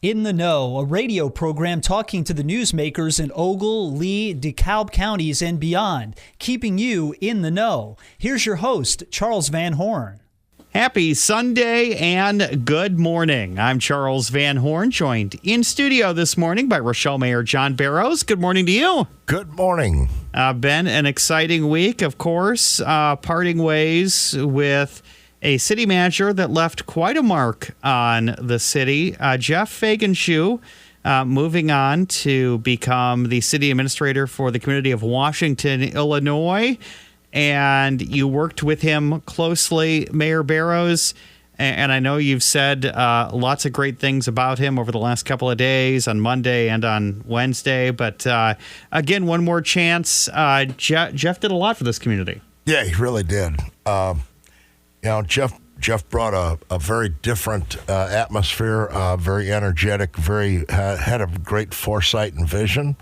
In the Know, a radio program talking to the newsmakers in Ogle, Lee, DeKalb counties and beyond, keeping you in the know. Here's your host, Charles Van Horn. Happy Sunday and good morning. I'm Charles Van Horn, joined in studio this morning by Rochelle Mayor John Bearrows. Good morning to you. Good morning. Been an exciting week, of course, parting ways with a city manager that left quite a mark on the city. Jeff Fiegenschuh moving on to become the city administrator for the community of Washington, Illinois. And you worked with him closely, Mayor Bearrows. And I know you've said lots of great things about him over the last couple of days, on Monday and on Wednesday. But again, one more chance. Jeff did a lot for this community. Yeah, he really did. Jeff brought a very different atmosphere, very energetic, had a great foresight and vision,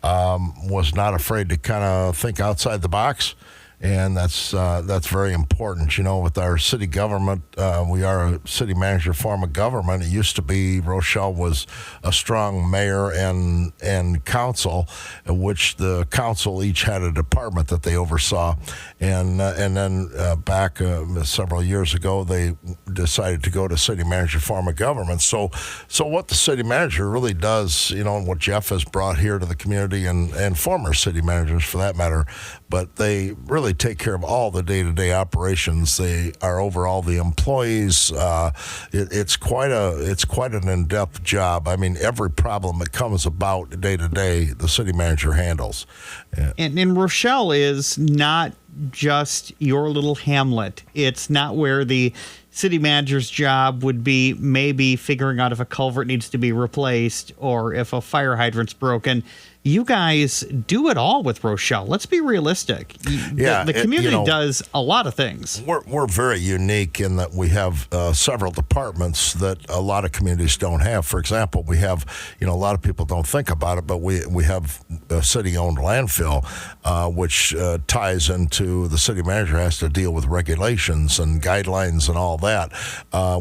was not afraid to kind of think outside the box. And that's very important. You know, with our city government, we are a city manager form of government. It used to be Rochelle was a strong mayor and council, in which the council each had a department that they oversaw. And then back several years ago, they decided to go to city manager form of government. So what the city manager really does, you know, and what Jeff has brought here to the community and former city managers for that matter, but they really take care of all the day-to-day operations. They are over all the employees. It's quite an in-depth job. I mean, every problem that comes about day-to-day, the city manager handles. Yeah. And Rochelle is not just your little hamlet. It's not where the city manager's job would be maybe figuring out if a culvert needs to be replaced or if a fire hydrant's broken. You guys do it all with Rochelle. Let's be realistic. The community does a lot of things. We're very unique in that we have several departments that a lot of communities don't have. For example, we have, a lot of people don't think about it, but we have a city-owned landfill, which ties into the city manager has to deal with regulations and guidelines and all that.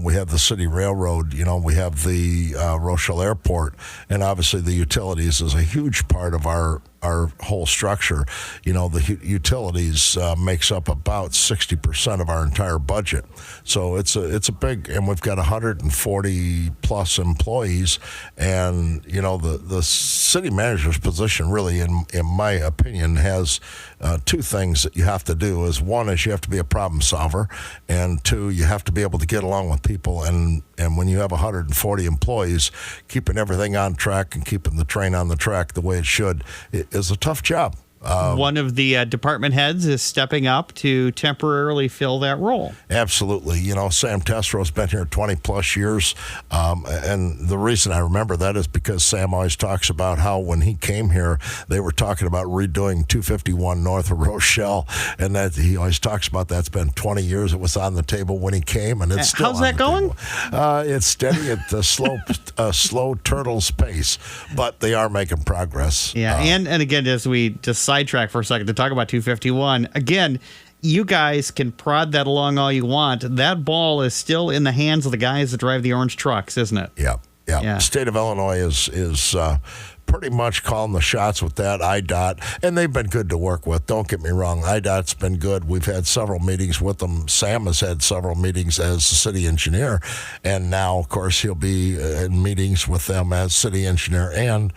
We have the city railroad. We have the Rochelle Airport, and obviously the utilities is a huge part of our whole structure. The utilities makes up about 60% of our entire budget. So it's a big, and we've got 140 plus employees, and the city manager's position really, in my opinion, has two things that you have to do. Is one is you have to be a problem solver, and two, you have to be able to get along with people. And when you have 140 employees, keeping everything on track and keeping the train on the track the way it should is a tough job. One of the department heads is stepping up to temporarily fill that role. Absolutely. Sam Testro has been here 20 plus years. And the reason I remember that is because Sam always talks about how when he came here, they were talking about redoing 251 north of Rochelle. And that he always talks about that's been 20 years. It was on the table when he came, and it's still How's that going? It's steady at the slow turtle's pace, but they are making progress. Yeah. And again, as we just sidetrack for a second to talk about 251. Again, you guys can prod that along all you want. That ball is still in the hands of the guys that drive the orange trucks, isn't it? Yeah. State of Illinois is pretty much calling the shots with that. IDOT, and they've been good to work with. Don't get me wrong. IDOT's been good. We've had several meetings with them. Sam has had several meetings as the city engineer, and now, of course, he'll be in meetings with them as city engineer and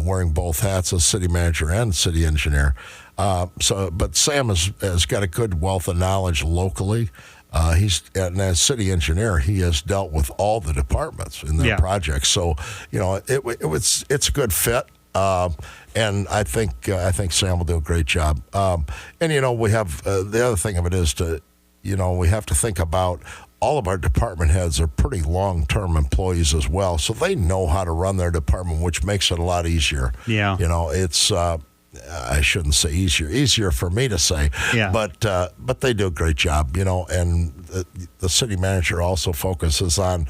wearing both hats as city manager and city engineer. But Sam has got a good wealth of knowledge locally. And as city engineer, he has dealt with all the departments in their projects. So, it's a good fit. And I think Sam will do a great job. And we have the other thing of it is we have to think about all of our department heads are pretty long-term employees as well, so they know how to run their department, which makes it a lot easier. Yeah, it's. I shouldn't say easier for me to say, but they do a great job, and the city manager also focuses on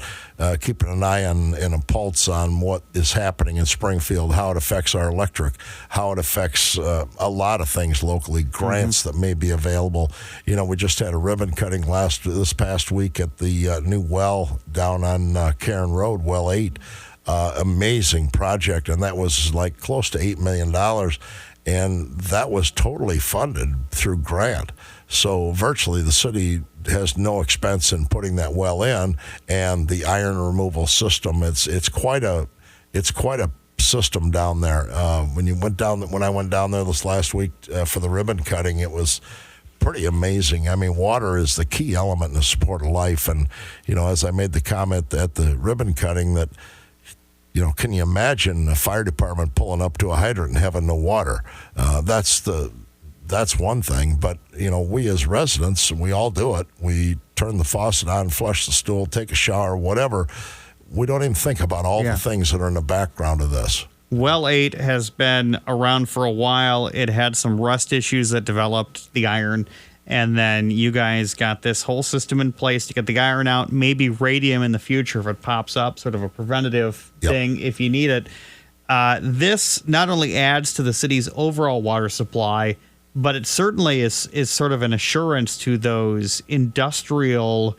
keeping an eye on and a pulse on what is happening in Springfield, how it affects our electric, how it affects a lot of things locally, grants that may be available. We just had a ribbon cutting this past week at the new well down on Karen Road, Well 8. amazing project, and that was like close to $8 million, and that was totally funded through grant. So virtually the city has no expense in putting that well in, and the iron removal system. It's quite a system down there. When I went down there this last week for the ribbon cutting, it was pretty amazing. I mean, water is the key element in the support of life, and as I made the comment at the ribbon cutting that, can you imagine a fire department pulling up to a hydrant and having no water? That's one thing, but we as residents, we all do it. We turn the faucet on, flush the stool, take a shower, whatever. We don't even think about all the things that are in the background of this. Well 8 has been around for a while. It had some rust issues that developed the iron, and then you guys got this whole system in place to get the iron out, maybe radium in the future if it pops up, sort of a preventative thing if you need it. This not only adds to the city's overall water supply, but it certainly is sort of an assurance to those industrial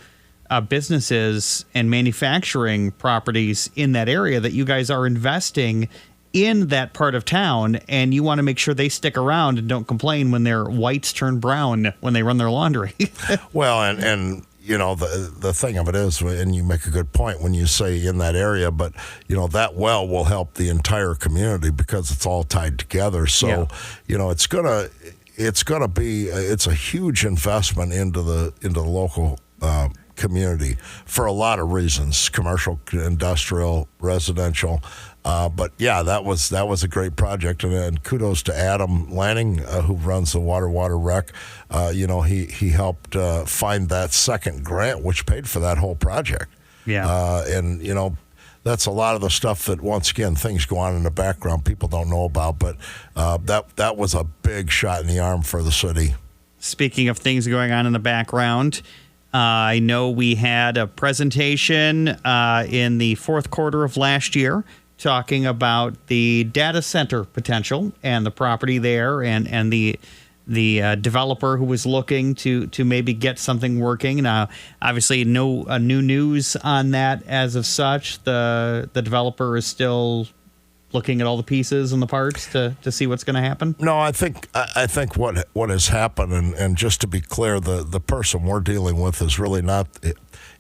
businesses and manufacturing properties in that area that you guys are investing in that part of town, and you want to make sure they stick around and don't complain when their whites turn brown when they run their laundry. Well, and the thing of it is, and you make a good point when you say in that area, but that well will help the entire community because it's all tied together. So it's a huge investment into the local community for a lot of reasons: commercial, industrial, residential. But yeah, that was a great project, and kudos to Adam Lanning, who runs the Water Rec. He helped find that second grant, which paid for that whole project. Yeah, and that's a lot of the stuff that, once again, things go on in the background people don't know about. But that was a big shot in the arm for the city. Speaking of things going on in the background, I know we had a presentation in the fourth quarter of last year talking about the data center potential and the property there, and the developer who was looking to maybe get something working. Now, obviously, no new news on that as of such. The developer is still looking at all the pieces and the parts to see what's going to happen? No, I think what has happened, and just to be clear, the person we're dealing with is really not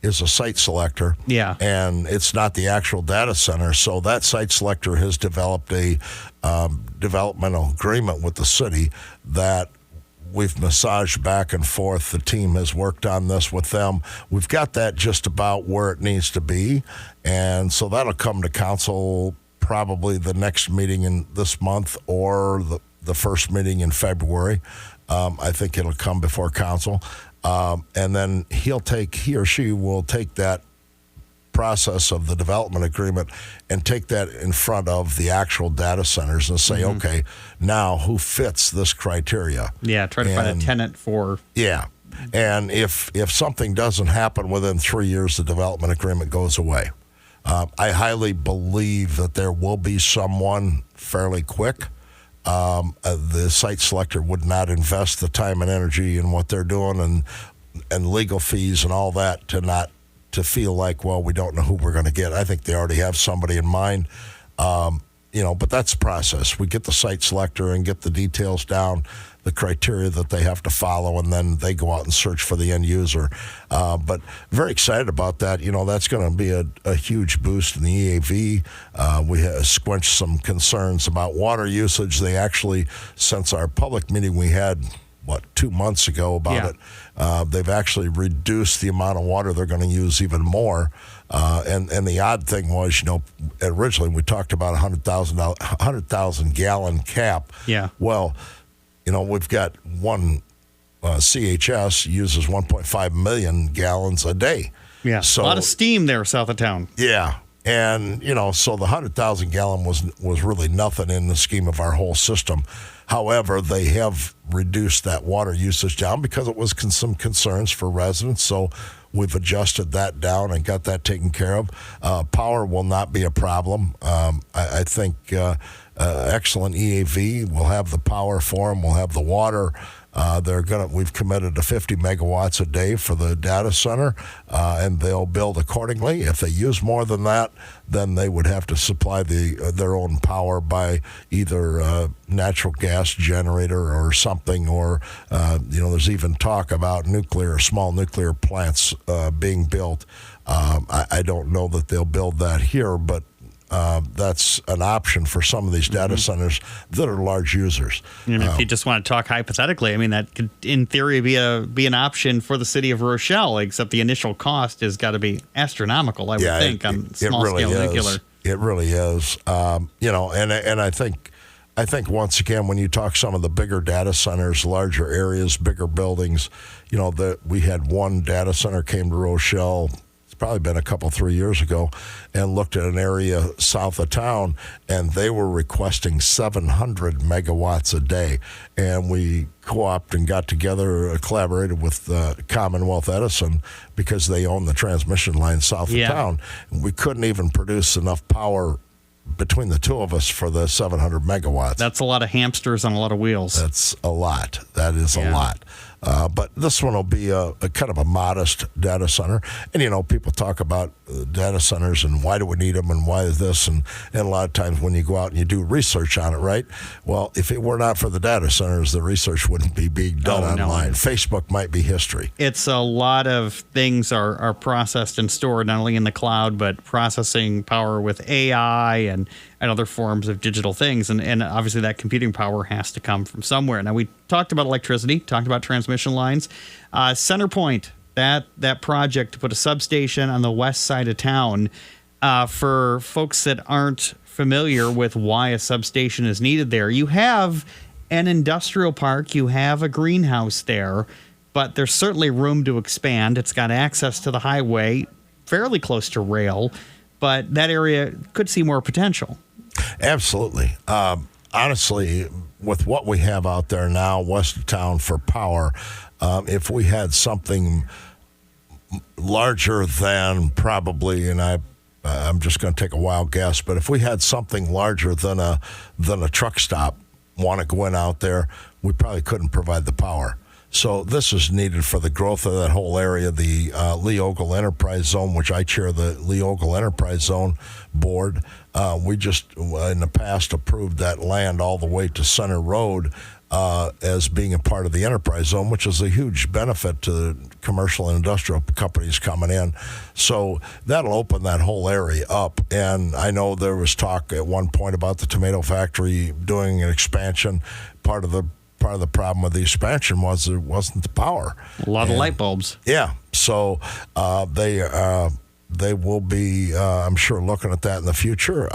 is a site selector. Yeah. And it's not the actual data center. So that site selector has developed a developmental agreement with the city that we've massaged back and forth. The team has worked on this with them. We've got that just about where it needs to be. And so that'll come to council probably the next meeting in this month or the first meeting in February. I think it'll come before council. And then he or she will take that process of the development agreement and take that in front of the actual data centers and say, okay, now who fits this criteria? Yeah, try to find a tenant for... Yeah. And if something doesn't happen within 3 years, the development agreement goes away. I highly believe that there will be someone fairly quick. The site selector would not invest the time and energy in what they're doing and legal fees and all that to feel like, well, we don't know who we're going to get. I think they already have somebody in mind. But that's the process. We get the site selector and get the details down, the criteria that they have to follow, and then they go out and search for the end user. But very excited about that. That's going to be a huge boost in the EAV. We have squenched some concerns about water usage. They actually, since our public meeting we had, 2 months ago about it, they've actually reduced the amount of water they're going to use even more. And the odd thing was, originally we talked about 100,000 gallon cap. Yeah. Well, we've got one CHS uses 1.5 million gallons a day. Yeah. So a lot of steam there south of town. Yeah. And, so the 100,000 gallon was really nothing in the scheme of our whole system. However, they have reduced that water usage down because it was some concerns for residents. So we've adjusted that down and got that taken care of. Power will not be a problem. I think excellent EAV. We'll have the power for them. We'll have the water. We've committed to 50 megawatts a day for the data center, and they'll build accordingly. If they use more than that, then they would have to supply their own power by either a natural gas generator or something, or there's even talk about small nuclear plants being built. I don't know that they'll build that here, but that's an option for some of these data centers that are large users. And if you just want to talk hypothetically, I mean, that could, in theory, be an option for the city of Rochelle, except the initial cost has got to be astronomical, I would think, on small-scale nuclear. It really is. And I think once again, when you talk some of the bigger data centers, larger areas, bigger buildings, we had one data center came to Rochelle. Probably been a couple, 3 years ago, and looked at an area south of town, and they were requesting 700 megawatts a day. And we co-opted and got together, collaborated with Commonwealth Edison, because they own the transmission line south of town. We couldn't even produce enough power between the two of us for the 700 megawatts. That's a lot of hamsters on a lot of wheels. That's a lot. That is a lot. But this one will be a kind of a modest data center. And, people talk about data centers and why do we need them and why is this? And a lot of times when you go out and you do research on it, right? Well, if it were not for the data centers, the research wouldn't be being done online. No. Facebook might be history. It's a lot of things are processed and stored not only in the cloud, but processing power with AI and other forms of digital things. And obviously that computing power has to come from somewhere. Now, we talked about electricity, talked about transmission lines. Centerpoint, that project to put a substation on the west side of town, for folks that aren't familiar with why a substation is needed there, you have an industrial park, you have a greenhouse there, but there's certainly room to expand. It's got access to the highway, fairly close to rail, but that area could see more potential. Absolutely. Honestly, with what we have out there now west of town for power, if we had something larger than probably, and I'm just going to take a wild guess, but if we had something larger than a truck stop want to go in out there, we probably couldn't provide the power. So this is needed for the growth of that whole area, the Leogal Enterprise Zone, which I chair the Leogal Enterprise Zone board. We just, in the past, approved that land all the way to Center Road as being a part of the Enterprise Zone, which is a huge benefit to commercial and industrial companies coming in. So that'll open that whole area up. And I know there was talk at one point about the tomato factory doing an expansion. Part of the problem with the expansion was there wasn't the power. A lot of light bulbs. Yeah. So they will be, I'm sure, looking at that in the future.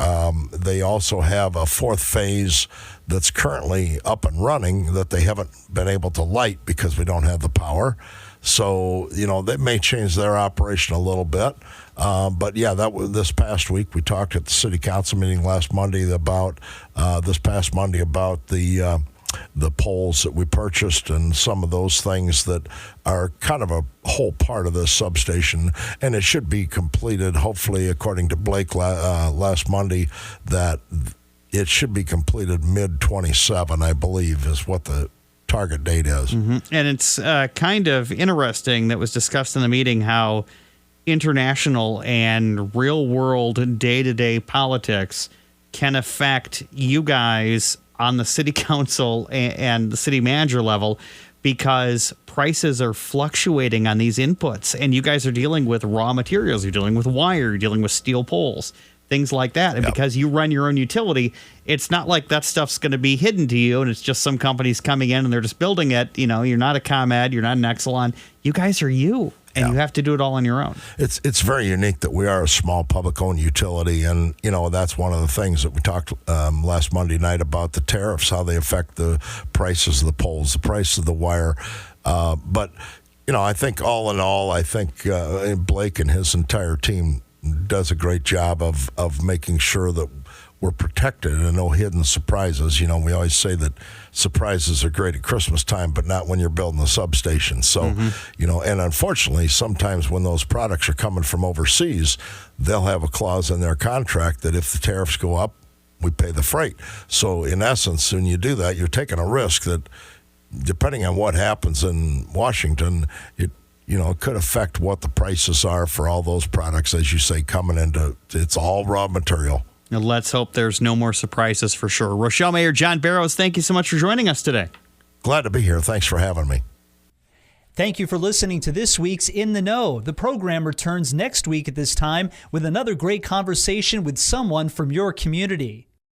They also have a fourth phase that's currently up and running that they haven't been able to light because we don't have the power. So, they may change their operation a little bit. But yeah, this past week we talked at the city council meeting last Monday about the poles that we purchased and some of those things that are kind of a whole part of this substation. And it should be completed, hopefully, according to Blake last Monday, that it should be completed mid-27, I believe, is what the target date is. Mm-hmm. And it's kind of interesting that was discussed in the meeting how international and real-world day-to-day politics can affect you guys on the city council and the city manager level, because prices are fluctuating on these inputs, and you guys are dealing with raw materials, you're dealing with wire, you're dealing with steel poles, things like that. And because you run your own utility, it's not like that stuff's going to be hidden to you and it's just some companies coming in and they're just building it. You're not a ComEd, you're not an Exelon. You guys are you. And you have to do it all on your own. It's very unique that we are a small public-owned utility, and that's one of the things that we talked last Monday night about the tariffs, how they affect the prices of the poles, the price of the wire. But I think all in all, Blake and his entire team does a great job of making sure that we're protected and no hidden surprises. We always say that surprises are great at Christmas time, but not when you're building a substation. So, and unfortunately, sometimes when those products are coming from overseas, they'll have a clause in their contract that if the tariffs go up, we pay the freight. So in essence, when you do that, you're taking a risk that depending on what happens in Washington, it could affect what the prices are for all those products, as you say, coming into. It's all raw material. And let's hope there's no more surprises for sure. Rochelle Mayor John Bearrows, thank you so much for joining us today. Glad to be here. Thanks for having me. Thank you for listening to this week's In the Know. The program returns next week at this time with another great conversation with someone from your community.